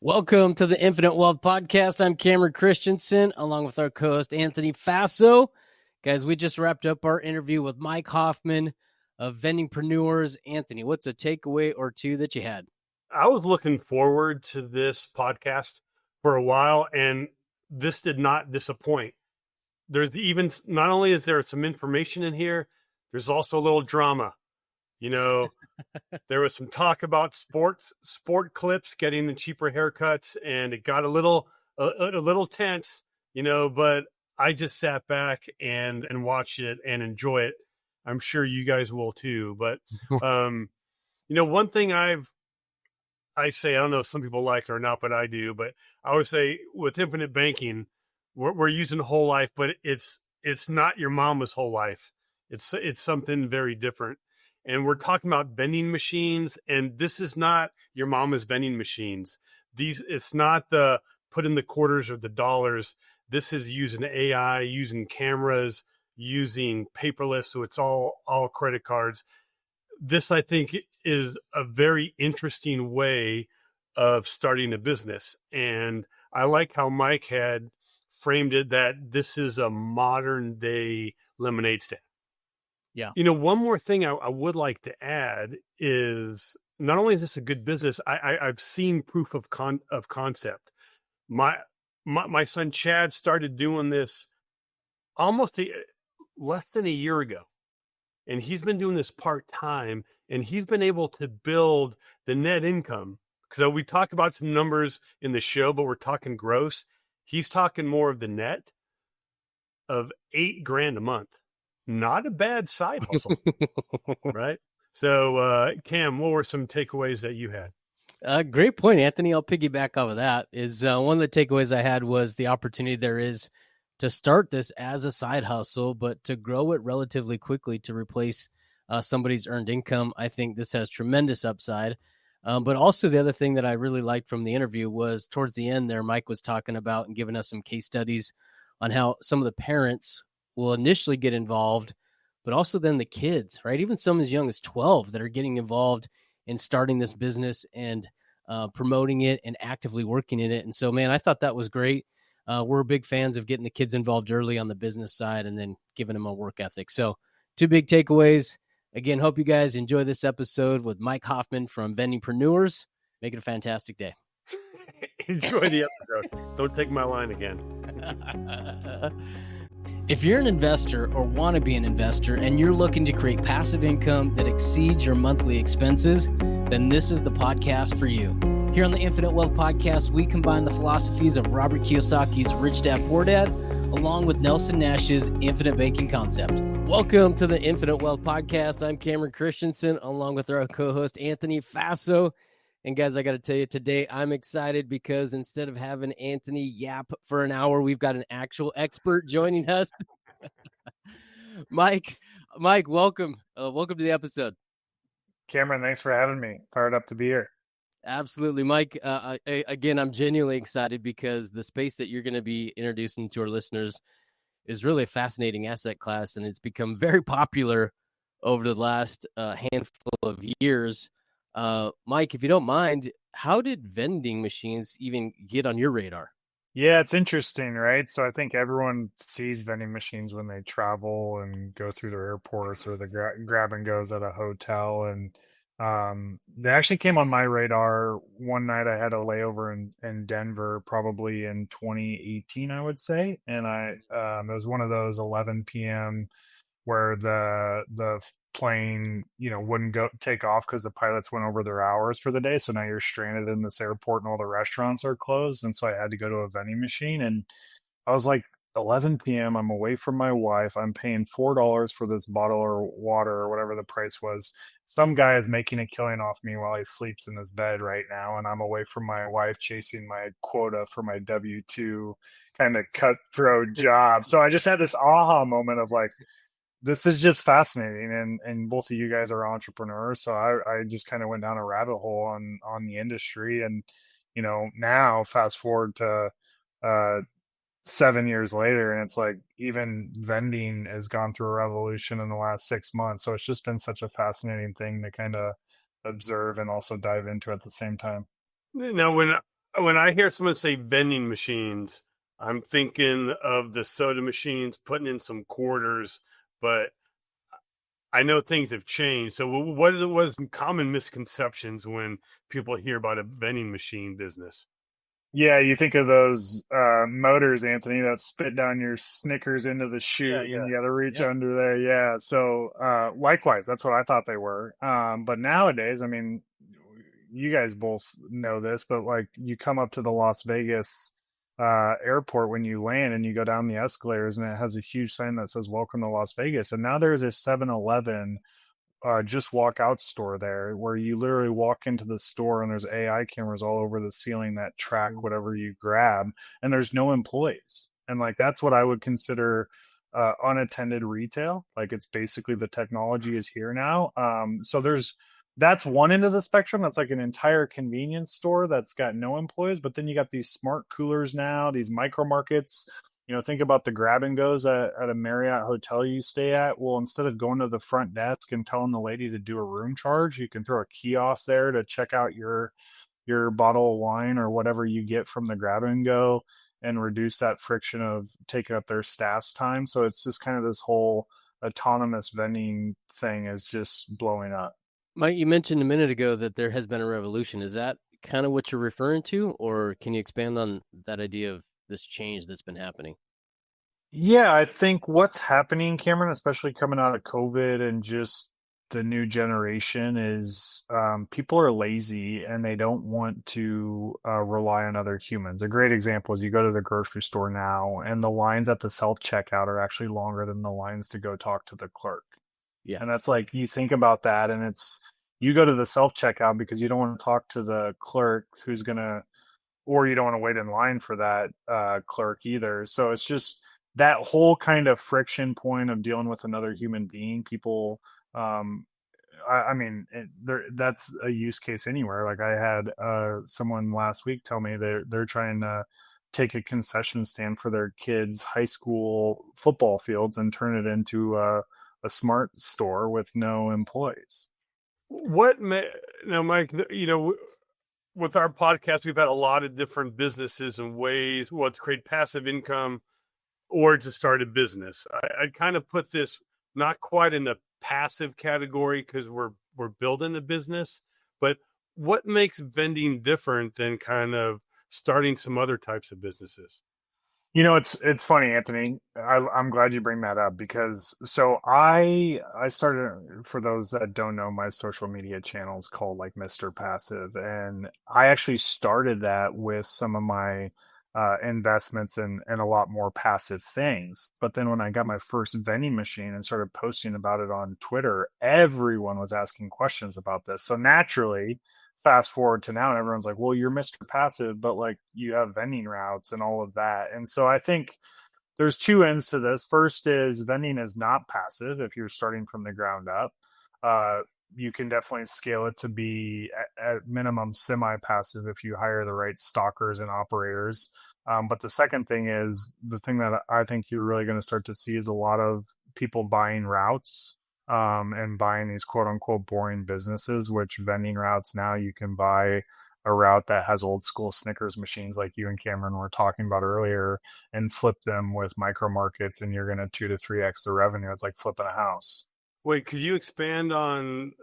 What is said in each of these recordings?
Welcome to the Infinite Wealth Podcast. I'm Cameron Christiansen, along with our co-host Anthony Faso. Guys, we just wrapped up our interview with Mike Hoffmann of Vendingpreneurs. Anthony, what's a takeaway or two that you had? I was looking forward to this podcast for a while, and this did not disappoint. There's even, not only is there some information in here, there's also a little drama. You know, there was some talk about sport clips, getting the cheaper haircuts, and it got a little tense, but I just sat back and watched it and enjoy it. I'm sure you guys will too. But, one thing I say, I don't know if some people like it or not, but I do. But I always say with infinite banking, we're using whole life, but it's not your mama's whole life. It's something very different. And we're talking about vending machines, and this is not your mama's vending machines. It's not the put in the quarters or the dollars. This is using AI, using cameras, using paperless, so it's all credit cards. This, I think, is a very interesting way of starting a business. And I like how Mike had framed it that this is a modern day lemonade stand. Yeah. One more thing I would like to add is not only is this a good business, I've seen proof of concept. My son Chad started doing this almost less than a year ago. And he's been doing this part-time, and he's been able to build the net income. Because we talk about some numbers in the show, but we're talking gross. He's talking more of the net of $8,000 a month. Not a bad side hustle, right? So, Cam, what were some takeaways that you had? Great point, Anthony. I'll piggyback off of that. One of the takeaways I had was the opportunity there is to start this as a side hustle, but to grow it relatively quickly to replace somebody's earned income. I think this has tremendous upside. But also the other thing that I really liked from the interview was towards the end there, Mike was talking about and giving us some case studies on how some of the parents will initially get involved, but also then the kids, right? Even some as young as 12 that are getting involved in starting this business and promoting it and actively working in it. And so, man, I thought that was great. We're big fans of getting the kids involved early on the business side and then giving them a work ethic. So 2 big takeaways. Again, hope you guys enjoy this episode with Mike Hoffmann from Vendingpreneurs. Make it a fantastic day. Enjoy the episode. Don't take my line again. If you're an investor or want to be an investor and you're looking to create passive income that exceeds your monthly expenses, then this is the podcast for you. Here on the Infinite Wealth Podcast, we combine the philosophies of Robert Kiyosaki's Rich Dad Poor Dad, along with Nelson Nash's infinite banking concept. Welcome to the Infinite Wealth Podcast. I'm Cameron Christiansen, along with our co-host Anthony Faso. And guys, I got to tell you, today I'm excited because instead of having Anthony yap for an hour, we've got an actual expert joining us. Mike, welcome. Welcome to the episode. Cameron, thanks for having me. Fired up to be here. Absolutely, Mike. Again, I'm genuinely excited because the space that you're going to be introducing to our listeners is really a fascinating asset class, and it's become very popular over the last handful of years. Mike, if you don't mind, how did vending machines even get on your radar? Yeah, it's interesting, right? So I think everyone sees vending machines when they travel and go through their airports or the grab and goes at a hotel. And they actually came on my radar one night. I had a layover in Denver, probably in 2018, I would say. And it was one of those 11 p.m. where the plane, wouldn't take off because the pilots went over their hours for the day. So now you're stranded in this airport and all the restaurants are closed. And so I had to go to a vending machine, and I was like, 11 p.m. I'm away from my wife. I'm paying $4 for this bottle of water or whatever the price was. Some guy is making a killing off me while he sleeps in his bed right now. And I'm away from my wife chasing my quota for my W-2 kind of cutthroat job. So I just had this aha moment of like, this is just fascinating, and both of you guys are entrepreneurs, so I just kind of went down a rabbit hole on the industry. And now fast forward to 7 years later, and it's like even vending has gone through a revolution in the last 6 months. So it's just been such a fascinating thing to kind of observe and also dive into at the same time. Now, when when I hear someone say vending machines, I'm thinking of the soda machines putting in some quarters, but I know things have changed. So what is common misconceptions when people hear about a vending machine business? Yeah, you think of those motors, Anthony, that spit down your Snickers into the chute and you got to reach Yep. under there. Yeah. So likewise, that's what I thought they were. But nowadays, I mean, you guys both know this, but like you come up to the Las Vegas airport when you land and you go down the escalators and it has a huge sign that says "Welcome to Las Vegas." And now there's a 7-Eleven just walk out store there where you literally walk into the store and there's AI cameras all over the ceiling that track whatever you grab, and there's no employees. And like that's what I would consider unattended retail. Like it's basically the technology is here now. So there's that's one end of the spectrum. That's like an entire convenience store that's got no employees, but then you got these smart coolers now, these micro markets. Think about the grab and goes at a Marriott hotel you stay at. Well, instead of going to the front desk and telling the lady to do a room charge, you can throw a kiosk there to check out your bottle of wine or whatever you get from the grab and go and reduce that friction of taking up their staff's time. So it's just kind of this whole autonomous vending thing is just blowing up. Mike, you mentioned a minute ago that there has been a revolution. Is that kind of what you're referring to, or can you expand on that idea of this change that's been happening? Yeah, I think what's happening, Cameron, especially coming out of COVID and just the new generation, is people are lazy and they don't want to rely on other humans. A great example is you go to the grocery store now, and the lines at the self checkout are actually longer than the lines to go talk to the clerk. Yeah. And that's like you think about that, and it's you go to the self checkout because you don't want to talk to the clerk who's gonna or you don't want to wait in line for that clerk either. So it's just that whole kind of friction point of dealing with another human being. People, um, I mean, that's a use case anywhere. Like I had someone last week tell me they're trying to take a concession stand for their kids' high school football fields and turn it into a smart store with no employees. Now, Mike? With our podcast, we've had a lot of different businesses and ways, to create passive income or to start a business. I'd kind of put this not quite in the passive category because we're building a business, but what makes vending different than kind of starting some other types of businesses? It's funny, Anthony. I'm glad you bring that up because so I started, for those that don't know, my social media channel is called like Mr. Passive, and I actually started that with some of my investments and a lot more passive things. But then when I got my first vending machine and started posting about it on Twitter, everyone was asking questions about this. So naturally, fast forward to now and everyone's like, well, you're Mr. Passive, but like you have vending routes and all of that. And so I think there's two ends to this. First is vending is not passive if you're starting from the ground up. You can definitely scale it to be at minimum semi-passive if you hire the right stalkers and operators. But the second thing is the thing that I think you're really going to start to see is a lot of people buying routes and buying these quote unquote boring businesses, which vending routes now you can buy a route that has old school Snickers machines like you and Cameron were talking about earlier and flip them with micro markets and you're going to 2 to 3x the revenue. It's like flipping a house. Wait, could you explain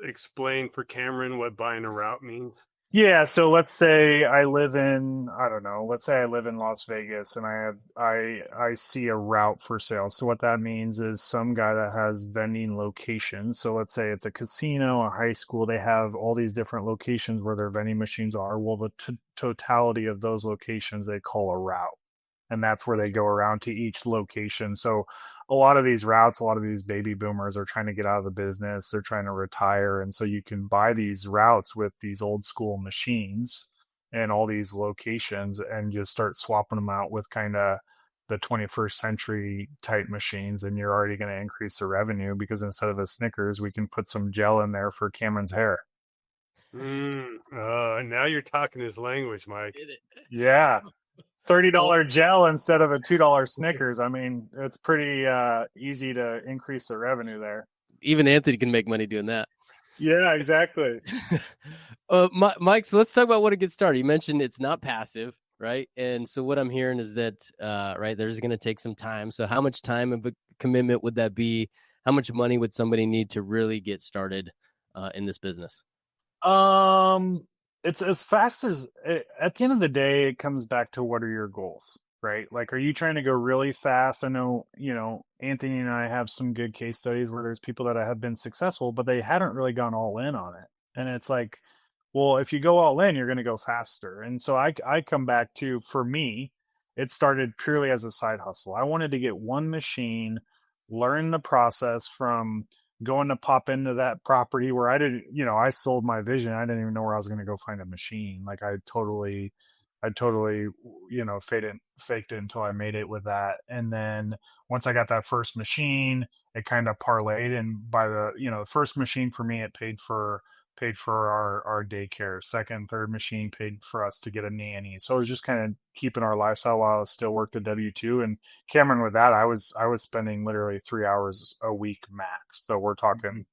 for Cameron what buying a route means? Yeah, so let's say I live in, I don't know, let's say I live in Las Vegas and I see a route for sale. So what that means is some guy that has vending locations. So let's say it's a casino, a high school, they have all these different locations where their vending machines are. Well, the totality of those locations they call a route. And that's where they go around to each location. So a lot of these routes, a lot of these baby boomers are trying to get out of the business. They're trying to retire. And so you can buy these routes with these old school machines and all these locations and just start swapping them out with kind of the 21st century type machines. And you're already going to increase the revenue because instead of a Snickers, we can put some gel in there for Cameron's hair. Now you're talking his language, Mike. Yeah. $30 gel instead of a $2 Snickers. I mean, it's pretty easy to increase the revenue there. Even Anthony can make money doing that. Yeah, exactly. Mike, so let's talk about what it gets started. You mentioned it's not passive, right? And so what I'm hearing is that, right, there's going to take some time. So how much time of a commitment would that be? How much money would somebody need to really get started in this business? Um, it's as fast as at the end of the day, it comes back to what are your goals, right? Like, are you trying to go really fast? I know, Anthony and I have some good case studies where there's people that have been successful, but they hadn't really gone all in on it. And it's like, well, if you go all in, you're going to go faster. And so I come back to, for me, it started purely as a side hustle. I wanted to get one machine, learn the process from going to pop into that property where I didn't, I sold my vision. I didn't even know where I was going to go find a machine. Like I totally, faked it until I made it with that. And then once I got that first machine, it kind of parlayed. And by the first machine for me, it paid for our daycare. Second, third machine paid for us to get a nanny. So it was just kind of keeping our lifestyle while I still worked a W-2. And Cameron, with that, I was spending literally 3 hours a week max. So we're talking,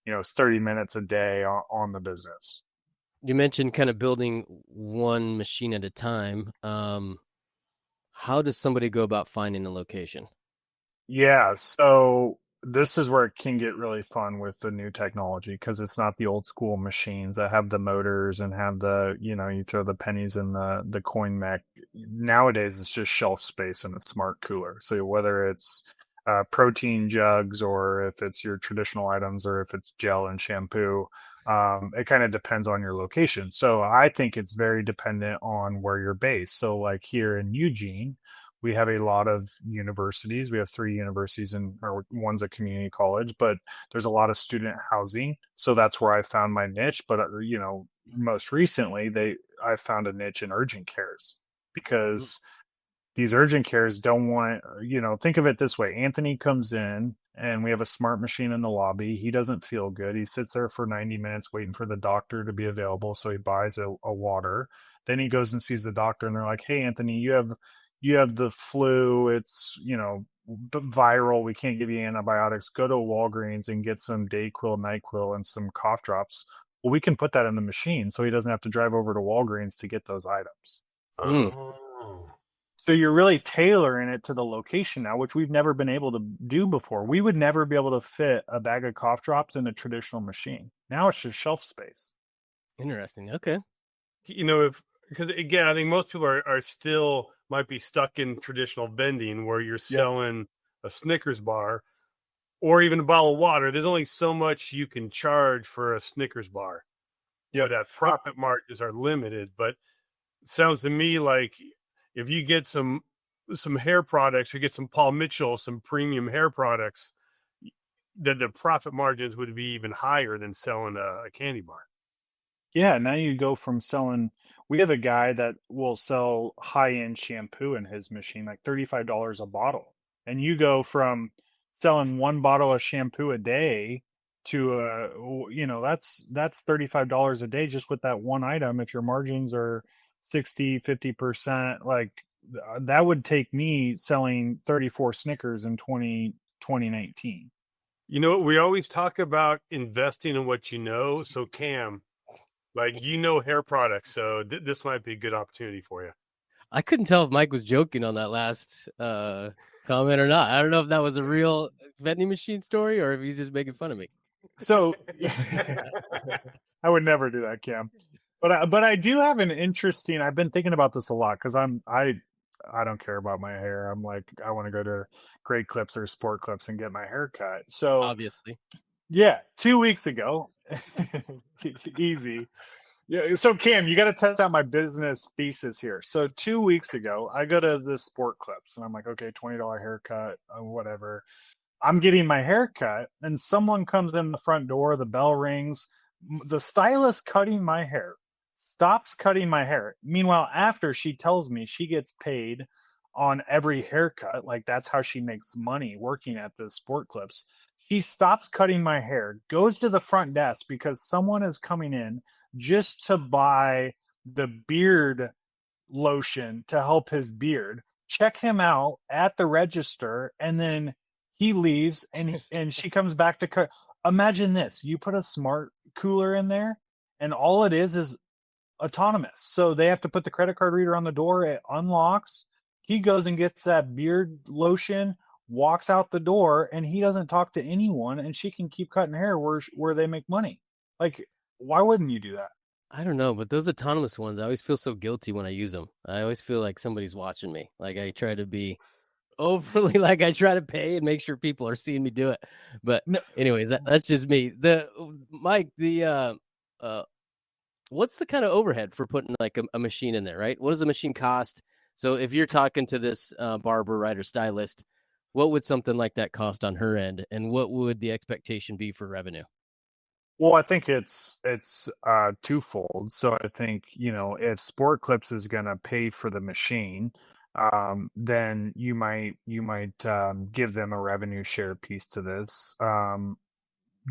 30 minutes a day on the business. You mentioned kind of building one machine at a time. How does somebody go about finding a location? Yeah, so this is where it can get really fun with the new technology because it's not the old school machines that have the motors and have the, you throw the pennies in the coin mech. Nowadays, it's just shelf space and a smart cooler. So whether it's protein jugs or if it's your traditional items or if it's gel and shampoo, it kind of depends on your location. So I think it's very dependent on where you're based. So like here in Eugene, we have a lot of universities. We have 3 universities, or one's a community college, but there's a lot of student housing. So that's where I found my niche. But most recently, I found a niche in urgent cares because these urgent cares don't want, think of it this way. Anthony comes in and we have a smart machine in the lobby. He doesn't feel good. He sits there for 90 minutes waiting for the doctor to be available. So he buys a water. Then he goes and sees the doctor and they're like, hey, Anthony, you have the flu. It's, viral. We can't give you antibiotics. Go to Walgreens and get some Dayquil, NyQuil, and some cough drops. Well, we can put that in the machine so he doesn't have to drive over to Walgreens to get those items. Mm. Oh. So you're really tailoring it to the location now, which we've never been able to do before. We would never be able to fit a bag of cough drops in a traditional machine. Now it's just shelf space. Interesting. Okay. If because again, I think most people are still might be stuck in traditional vending where you're selling a Snickers bar or even a bottle of water. There's only so much you can charge for a Snickers bar. Yeah, That profit margins are limited. But it sounds to me like if you get some hair products, you get some Paul Mitchell, some premium hair products, that the profit margins would be even higher than selling a candy bar. Yeah, now you go from selling. We have a guy that will sell high-end shampoo in his machine, like $35 a bottle. And you go from selling one bottle of shampoo a day to that's $35 a day just with that one item. If your margins are 60, 50%, like that would take me selling 34 Snickers in 2019. We always talk about investing in what you know. So Cam, like hair products, so this might be a good opportunity for you. I couldn't tell if Mike was joking on that last comment or not. I don't know if that was a real vending machine story or if he's just making fun of me. So I would never do that, Cam. But I do have an interesting. I've been thinking about this a lot because I don't care about my hair. I'm like I want to go to Great Clips or Sport Clips and get my hair cut. So Obviously. yeah, 2 weeks ago, easy. Yeah, so Cam, you got to test out my business thesis here. So 2 weeks ago, I go to the Sport Clips and I'm like, okay, $20 haircut, whatever. I'm getting my hair cut, and someone comes in the front door. The bell rings. The stylist cutting my hair stops cutting my hair. Meanwhile, after she tells me she gets paid on every haircut, like that's how she makes money working at the Sport Clips. She stops cutting my hair, goes to the front desk because someone is coming in just to buy the beard lotion to help his beard, check him out at the register, and then he leaves and she comes back to cut. Imagine this. You put a smart cooler in there and all it is autonomous. So they have to put the credit card reader on the door, it unlocks, he goes and gets that beard lotion, walks out the door, and he doesn't talk to anyone, and she can keep cutting hair where they make money. Like, why wouldn't you do that? I don't know, but those autonomous ones, I always feel so guilty when I use them. I always feel like somebody's watching me. Like I try to be overly like I try to pay and make sure people are seeing me do it. But No, anyways, that's just me. The Mike, uh what's the kind of overhead for putting like a machine in there, right? What does the machine cost? So if you're talking to this barber, right, or stylist, what would something like that cost on her end, and what would the expectation be for revenue? well, I think it's twofold. So I think, if Sport Clips is going to pay for the machine, then you might give them a revenue share piece to this.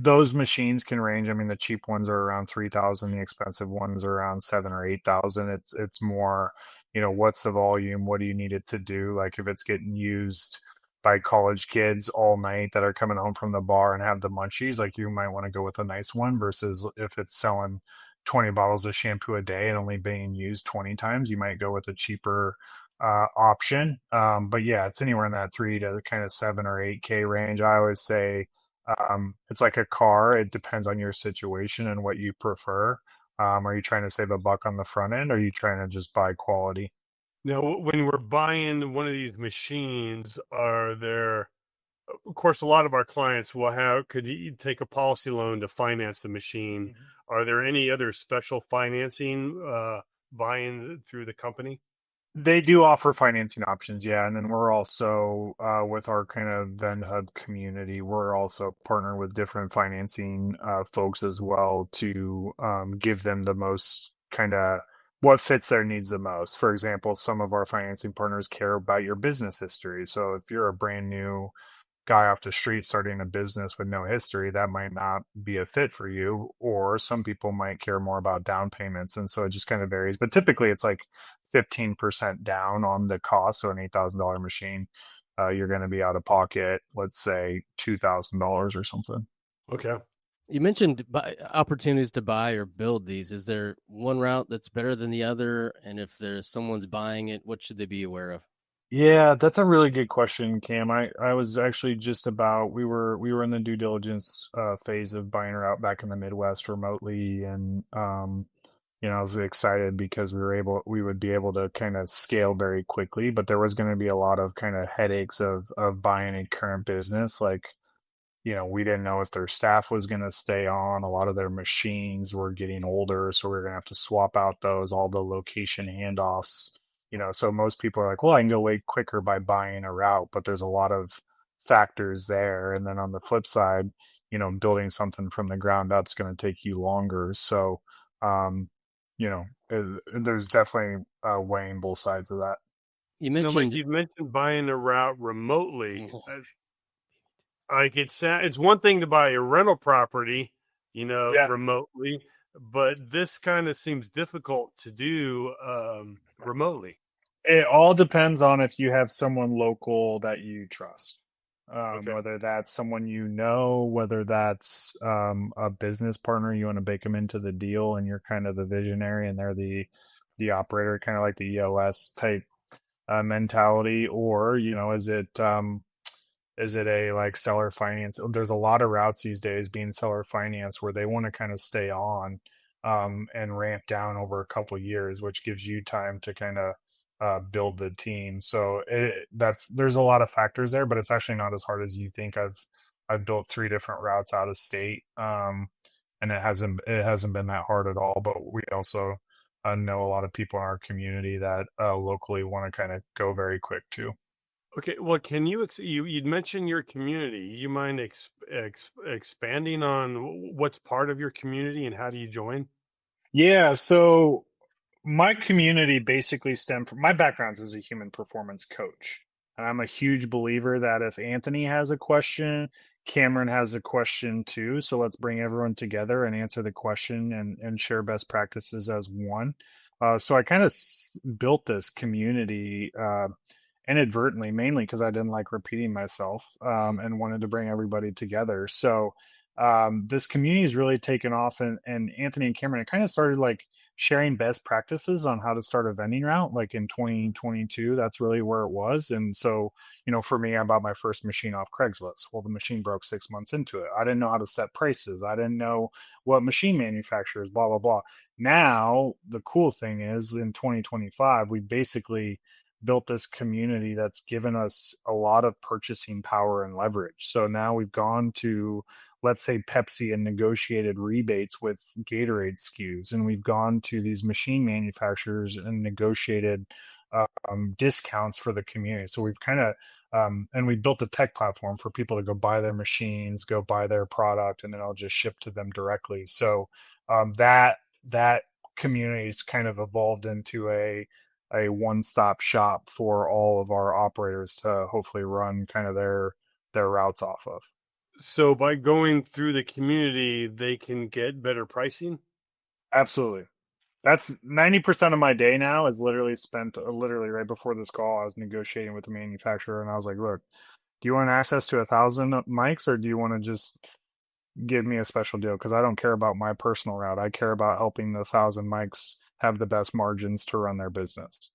Those machines can range. I mean, the cheap ones are around 3,000, the expensive ones are around 7 or 8,000. It's more, what's the volume? What do you need it to do? Like if it's getting used by college kids all night that are coming home from the bar and have the munchies, like you might want to go with a nice one versus if it's selling 20 bottles of shampoo a day and only being used 20 times, you might go with a cheaper option. But yeah, it's anywhere in that 3 to kind of 7 or 8K range. I always say it's like a car. It depends on your situation and what you prefer. Are you trying to save a buck on the front end? Or are you trying to just buy quality? Now, when we're buying one of these machines, are there, of course, a lot of our clients will have, could you take a policy loan to finance the machine? Mhm. Are there any other special financing buying through the company? They do offer financing options, yeah. And then we're also, with our kind of Vend Hub community, we're also partner with different financing folks as well to give them the most kind of what fits their needs the most. For example, some of our financing partners care about your business history. So if you're a brand new guy off the street starting a business with no history, that might not be a fit for you. Or some people might care more about down payments. And so it just kind of varies. But typically it's like 15% down on the cost. So an $8,000 machine, you're going to be out of pocket, let's say $2,000 or something. Okay. You mentioned opportunities to buy or build these. Is there one route that's better than the other? And if there's someone's buying it, what should they be aware of? Yeah, that's a really good question, Cam. I was actually just about we were in the due diligence phase of buying her out back in the Midwest remotely, and I was excited because we would be able to kind of scale very quickly, but there was going to be a lot of kind of headaches of buying a current business. Like, we didn't know if their staff was going to stay on. A lot of their machines were getting older, so we are going to have to swap out all the location handoffs. So most people are like, well, I can go way quicker by buying a route, but there's a lot of factors there. And then on the flip side, building something from the ground up is going to take you longer. So, there's definitely weighing both sides of that. You Now, Mike, mentioned you mentioned buying a route remotely. Like it's one thing to buy a rental property, Yeah. remotely, but this kind of seems difficult to do remotely. It all depends on if you have someone local that you trust. Okay. Whether that's someone whether that's a business partner, you want to bake them into the deal, and you're kind of the visionary, and they're the operator, kind of like the EOS type mentality, or is it a like seller finance? There's a lot of routes these days being seller finance where they want to kind of stay on and ramp down over a couple of years, which gives you time to kind of build the team. So there's a lot of factors there, but it's actually not as hard as you think. I've built 3 different routes out of state, and it hasn't been that hard at all. But we also know a lot of people in our community that locally want to kind of go very quick too. Okay. Well, can you you'd mentioned your community? You mind expanding on what's part of your community and how do you join? Yeah, so my community basically stemmed from my background as a human performance coach. And I'm a huge believer that if Anthony has a question, Cameron has a question too. So let's bring everyone together and answer the question and share best practices as one. So I kind of built this community inadvertently, mainly because I didn't like repeating myself and wanted to bring everybody together. So this community has really taken off, and Anthony and Cameron kind of started like sharing best practices on how to start a vending route like in 2022. That's really where it was. And so, for me, I bought my first machine off Craigslist. Well, the machine broke 6 months into it. I didn't know how to set prices. I didn't know what machine manufacturers, blah blah blah. Now the cool thing is in 2025 we basically built this community that's given us a lot of purchasing power and leverage. So now we've gone to, let's say, Pepsi and negotiated rebates with Gatorade SKUs, and we've gone to these machine manufacturers and negotiated discounts for the community. So we've kind of and we built a tech platform for people to go buy their machines, go buy their product, and then I'll just ship to them directly. So that community's kind of evolved into a one-stop shop for all of our operators to hopefully run kind of their routes off of. So by going through the community, they can get better pricing? Absolutely. That's 90% of my day now is literally spent literally right before this call. I was negotiating with the manufacturer and I was like, look, do you want access to 1,000 mics or do you want to just give me a special deal? Because I don't care about my personal route. I care about helping the 1,000 mics have the best margins to run their business.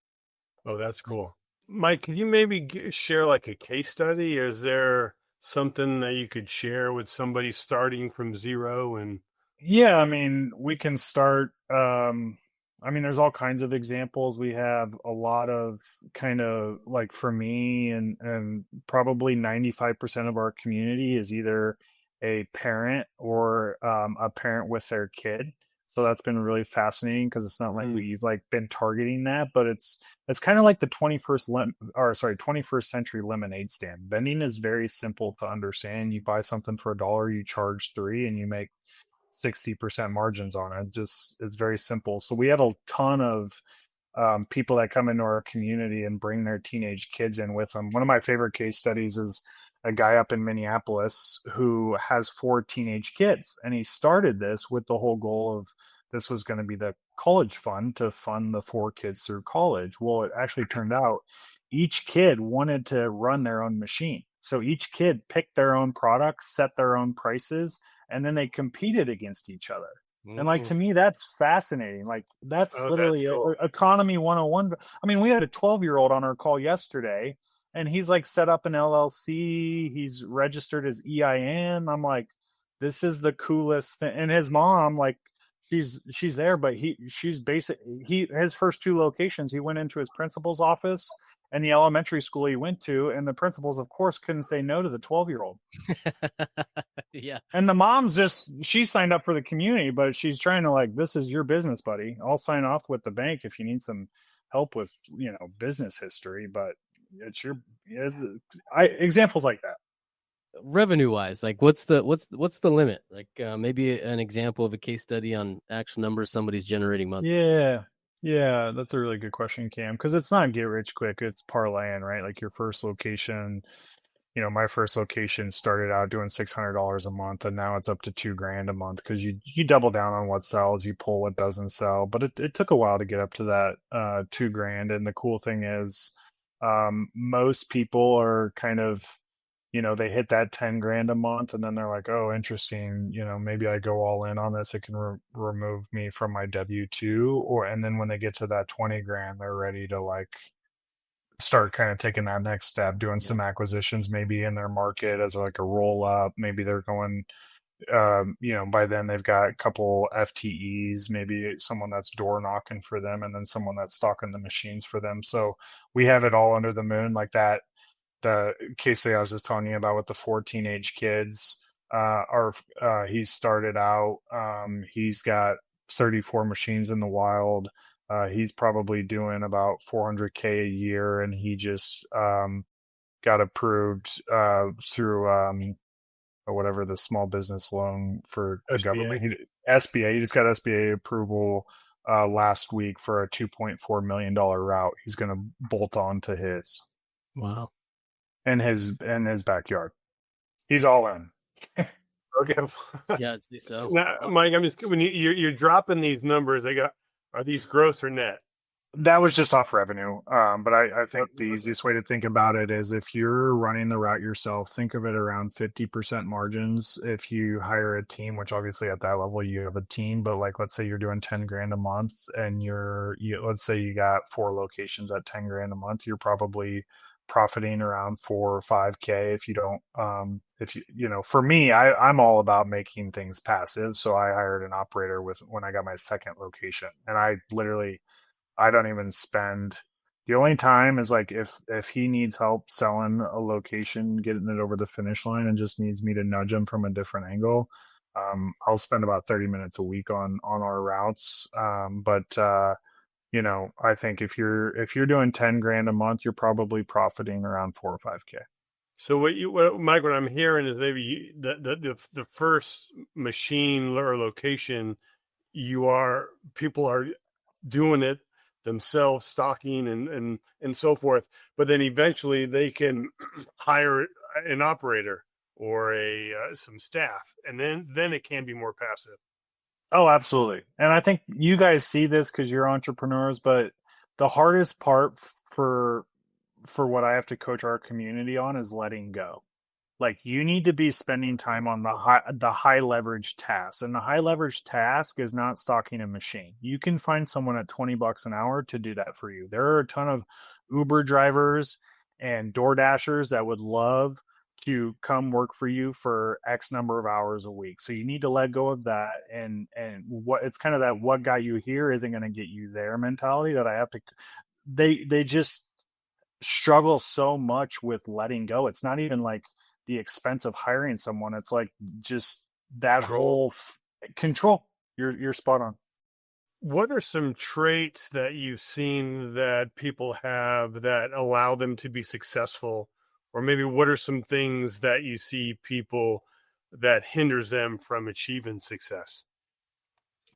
Oh, that's cool. Mike, can you maybe share like a case study? Is there something that you could share with somebody starting from zero? And Yeah, I mean, we can start. I mean, there's all kinds of examples. We have a lot of kind of like for me, and probably 95% of our community is either a parent or a parent with their kid. So that's been really fascinating because it's not like we've like been targeting that, but it's kind of like the 21st century lemonade stand. Vending is very simple to understand. You buy something for $1, you charge three, and you make 60% margins on it. It's very simple. So we have a ton of people that come into our community and bring their teenage kids in with them. One of my favorite case studies is a guy up in Minneapolis who has 4 teenage kids, and he started this with the whole goal of this was going to be the college fund to fund the 4 kids through college. Well, it actually turned out each kid wanted to run their own machine. So each kid picked their own products, set their own prices, and then they competed against each other. And like to me, that's fascinating. Like that's literally cool. economy 101. I mean, we had a 12-year-old on our call yesterday, and he's like set up an LLC. He's registered his EIN. I'm like, this is the coolest thing. And his mom, like, she's there, but she's basic. His first 2 locations, he went into his principal's office and the elementary school he went to, and the principals, of course, couldn't say no to the 12-year-old. Yeah. And the mom's she signed up for the community, but she's trying to like, this is your business, buddy. I'll sign off with the bank if you need some help with, business history, but it's examples like that. Revenue wise, like what's the limit? Like maybe an example of a case study on actual numbers somebody's generating monthly. Yeah, that's a really good question, Cam, because it's not get rich quick, it's parlaying, right? Like your first location, my first location started out doing $600 a month, and now it's up to $2,000 a month because you double down on what sells, you pull what doesn't sell. But it took a while to get up to that $2,000. And the cool thing is, most people are kind of, they hit that 10 grand a month, and then they're like, oh, interesting, maybe I go all in on this. It can remove me from my W-2, and then when they get to that 20 grand, they're ready to like start kind of taking that next step, doing some acquisitions, maybe in their market as like a roll up. Maybe they're going, by then they've got a couple FTEs, maybe someone that's door knocking for them, and then someone that's stocking the machines for them. So we have it all under the moon like that. The case I was just telling you about with the 4 teenage kids, he started out, he's got 34 machines in the wild. He's probably doing about 400K a year, and he just got approved through or whatever, the small business loan for the government. SBA. He just got SBA approval last week for a $2.4 million route. He's going to bolt on to his. Wow. In his backyard. He's all in. Okay. Yeah, I'd say so. Now, Mike, I'm just when you're dropping these numbers, are these gross or net? That was just off revenue. But I think the easiest way to think about it is if you're running the route yourself, think of it around 50% margins. If you hire a team, which obviously at that level you have a team, but like let's say you're doing 10 grand a month and let's say you got 4 locations at 10 grand a month, you're probably profiting around 4 or 5K if you don't if for me, I'm all about making things passive. So I hired an operator with when I got my second location, and I don't even spend. The only time is like if he needs help selling a location, getting it over the finish line, and just needs me to nudge him from a different angle. I'll spend about 30 minutes a week on our routes. I think if you're doing 10 grand a month, you're probably profiting around 4 or 5K. So Mike, what I'm hearing is maybe the first machine or location, people are doing it themselves, stocking and so forth. But then eventually they can hire an operator or some staff, and then it can be more passive. Oh, absolutely. And I think you guys see this because you're entrepreneurs, but the hardest part for what I have to coach our community on is letting go. Like you need to be spending time on the high leverage tasks. And the high leverage task is not stocking a machine. You can find someone at $20 an hour to do that for you. There are a ton of Uber drivers and Door Dashers that would love to come work for you for X number of hours a week. So you need to let go of that, and what it's kind of that what got you here isn't going to get you there mentality that I have to they just struggle so much with letting go. It's not even like the expense of hiring someone. It's like just that Control. whole control. You're spot on. What are some traits that you've seen that people have that allow them to be successful? Or maybe what are some things that you see people that hinders them from achieving success?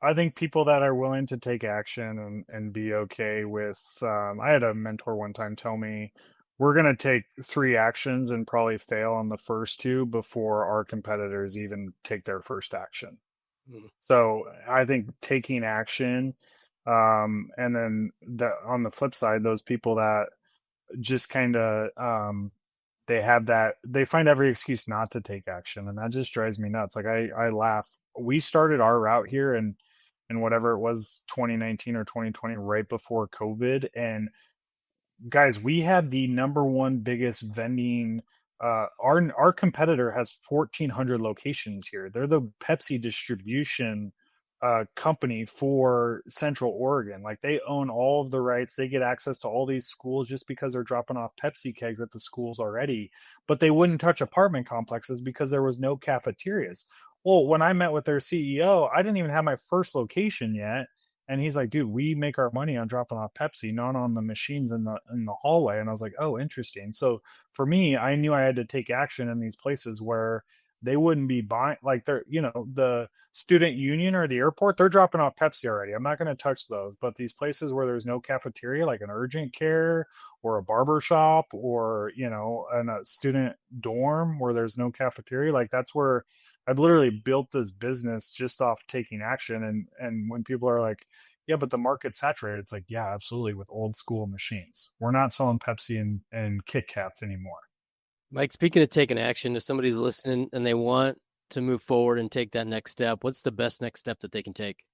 I think people that are willing to take action and be okay with. I had a mentor one time tell me, we're going to take 3 actions and probably fail on the first 2 before our competitors even take their first action. Mm. So I think taking action, and then on the flip side, those people that just kind of they find every excuse not to take action, and that just drives me nuts. Like I laugh. We started our route here in whatever it was 2019 or 2020, right before COVID, and guys, we had the number one biggest vending. Our competitor has 1,400 locations here. They're the Pepsi distribution company for Central Oregon. Like they own all of the rights. They get access to all these schools just because they're dropping off Pepsi kegs at the schools already. But they wouldn't touch apartment complexes because there was no cafeterias. Well, when I met with their CEO, I didn't even have my first location yet, and he's like, dude, we make our money on dropping off Pepsi, not on the machines in the hallway. And I was like, oh, interesting. So for me, I knew I had to take action in these places where they wouldn't be buying, like they're, the student union or the airport, they're dropping off Pepsi already. I'm not going to touch those. But these places where there's no cafeteria, like an urgent care or a barber shop or, in a student dorm where there's no cafeteria, like that's where I've literally built this business just off taking action. And when people are like, yeah, but the market's saturated, it's like, yeah, absolutely, with old school machines. We're not selling Pepsi and Kit Kats anymore. Mike, speaking of taking action, if somebody's listening and they want to move forward and take that next step, what's the best next step that they can take?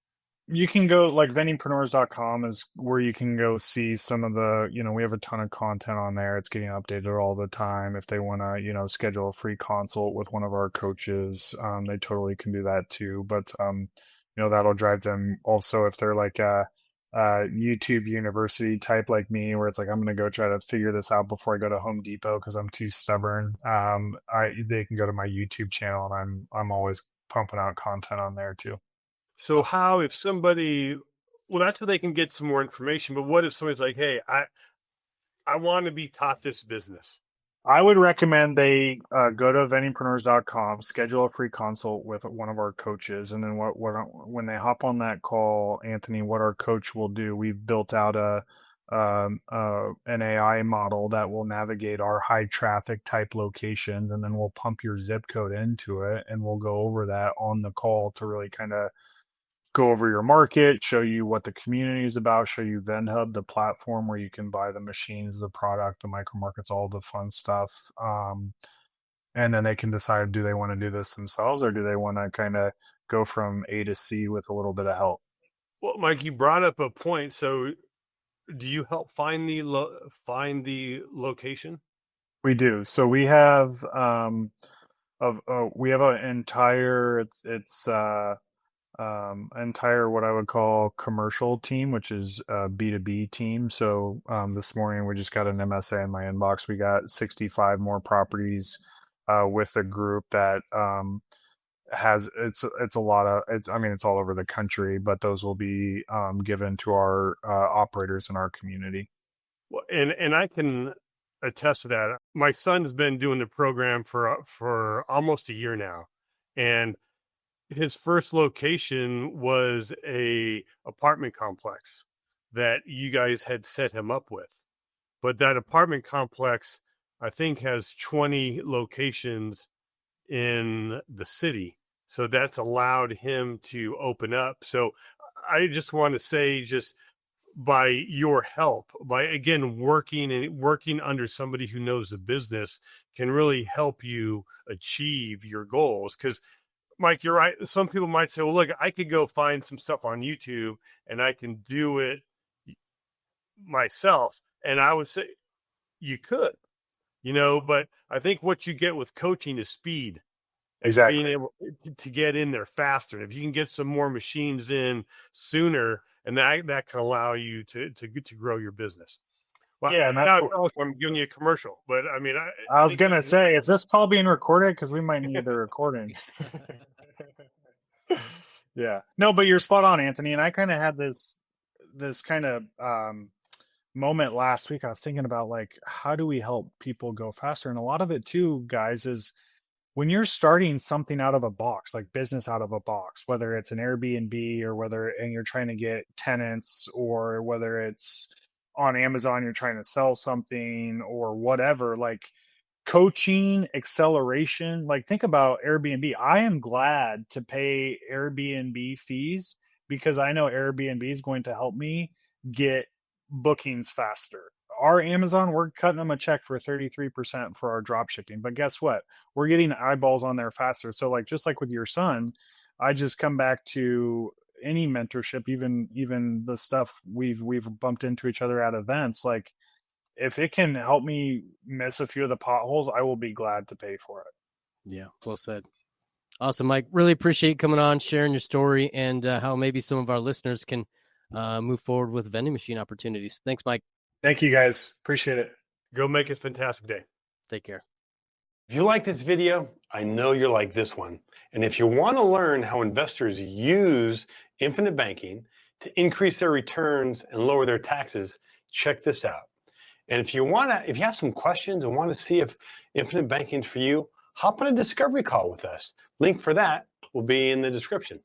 You can go like vendingpreneurs.com is where you can go see some of the, we have a ton of content on there. It's getting updated all the time. If they want to, schedule a free consult with one of our coaches, they totally can do that too. But, that'll drive them also if they're like a YouTube university type like me, where it's like, I'm going to go try to figure this out before I go to Home Depot because I'm too stubborn. They can go to my YouTube channel, and I'm always pumping out content on there too. So how if somebody, well, that's where they can get some more information. But what if somebody's like, hey, I want to be taught this business? I would recommend they go to vendingpreneurs.com, schedule a free consult with one of our coaches, and then when they hop on that call, Anthony, what our coach will do, we've built out an AI model that will navigate our high traffic type locations, and then we'll pump your zip code into it, and we'll go over that on the call to really kind of go over your market, show you what the community is about, show you VendHub, the platform where you can buy the machines, the product, the micro markets, all the fun stuff. And then they can decide, do they want to do this themselves, or do they want to kind of go from A to C with a little bit of help? Well, Mike, you brought up a point. So do you help find the location? We do. So we have we have an entire entire what I would call commercial team, which is a B2B team. So this morning we just got an MSA in my inbox. We got 65 more properties with a group that has it's a lot of it's all over the country, but those will be given to our operators in our community. Well, and I can attest to that. My son's been doing the program for almost a year now, and his first location was a apartment complex that you guys had set him up with. But that apartment complex, I think, has 20 locations in the city. So that's allowed him to open up. So I just want to say, just by your help, by again working under somebody who knows the business, can really help you achieve your goals. Because Mike, you're right. Some people might say, well, look, I could go find some stuff on YouTube and I can do it myself. And I would say you could, but I think what you get with coaching is speed. Exactly. Being able to get in there faster. If you can get some more machines in sooner, and that can allow you to grow your business. Well, yeah, and that's I'm giving you a commercial, but I mean, I was gonna say, is this call being recorded? Because we might need the recording. Yeah, no, but you're spot on, Anthony. And I kind of had this kind of moment last week. I was thinking about, like, how do we help people go faster? And a lot of it too, guys, is when you're starting something out of a box, like business out of a box, whether it's an Airbnb and you're trying to get tenants, or whether it's on Amazon, you're trying to sell something or whatever, like coaching, acceleration, like think about Airbnb. I am glad to pay Airbnb fees because I know Airbnb is going to help me get bookings faster. Our Amazon, we're cutting them a check for 33% for our drop shipping. But guess what? We're getting eyeballs on there faster. So like, just like with your son, I just come back to any mentorship, even the stuff we've bumped into each other at events. Like, if it can help me miss a few of the potholes, I will be glad to pay for it. Yeah, well said. Awesome, Mike. Really appreciate you coming on, sharing your story, and how maybe some of our listeners can move forward with vending machine opportunities. Thanks, Mike. Thank you, guys. Appreciate it. Go make it a fantastic day. Take care. If you like this video, I know you'll like this one. And if you want to learn how investors use infinite banking to increase their returns and lower their taxes, check this out. And if you have some questions and want to see if infinite banking is for you, hop on a discovery call with us. Link for that will be in the description.